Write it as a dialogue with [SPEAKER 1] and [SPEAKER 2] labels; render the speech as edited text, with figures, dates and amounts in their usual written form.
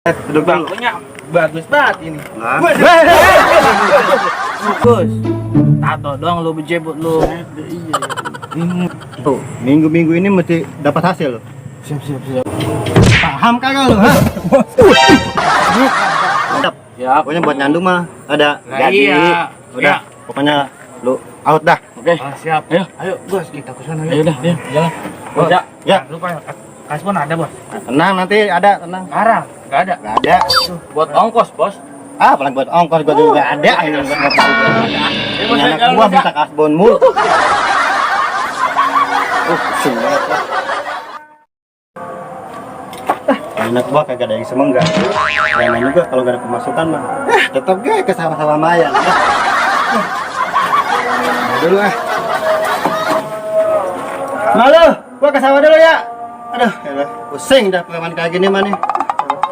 [SPEAKER 1] Duduk bang, punya bagus banget ini.
[SPEAKER 2] Nah.
[SPEAKER 1] Bagus. Tato doang lu bejebut lu.
[SPEAKER 2] Iya. Tuh, minggu-minggu ini mesti dapat hasil.
[SPEAKER 1] Siap.
[SPEAKER 2] Paham kagak lu, ha? Mantap.
[SPEAKER 1] Siap.
[SPEAKER 2] Pokoknya buat nyandu mah ada
[SPEAKER 1] Nah,
[SPEAKER 2] gaji.
[SPEAKER 1] iya.
[SPEAKER 2] Udah,
[SPEAKER 1] Iya.
[SPEAKER 2] pokoknya lu out dah.
[SPEAKER 1] Oke.
[SPEAKER 3] Siap.
[SPEAKER 1] Ayo bos, kita ke sana
[SPEAKER 3] Ayo
[SPEAKER 1] yuk.
[SPEAKER 3] dah, ayo, jalan.
[SPEAKER 1] Bos, ya.
[SPEAKER 2] Ya,
[SPEAKER 3] Lupa kaspon ada, Bos.
[SPEAKER 2] tenang nanti ada, tenang.
[SPEAKER 3] Sekarang enggak ada.
[SPEAKER 2] Gak ada.
[SPEAKER 1] Buat ongkos, Bos.
[SPEAKER 2] Ah, apalagi buat ongkos gua juga gak ada. Ini buat motor juga gak ada.
[SPEAKER 1] Bos,
[SPEAKER 2] Ini anak
[SPEAKER 1] jalan,
[SPEAKER 2] gua
[SPEAKER 1] Bos,
[SPEAKER 2] minta kasbon mulu. Pusing banget lah. Anak gua kagak ada yang semenggak. Karena juga kalau gak ada pemasukan mah, tetap gue ke sawah-sawah maya. Dulu Malu, gua ke sawah dulu ya. Aduh, pusing dah pengaman kayak gini mah nih.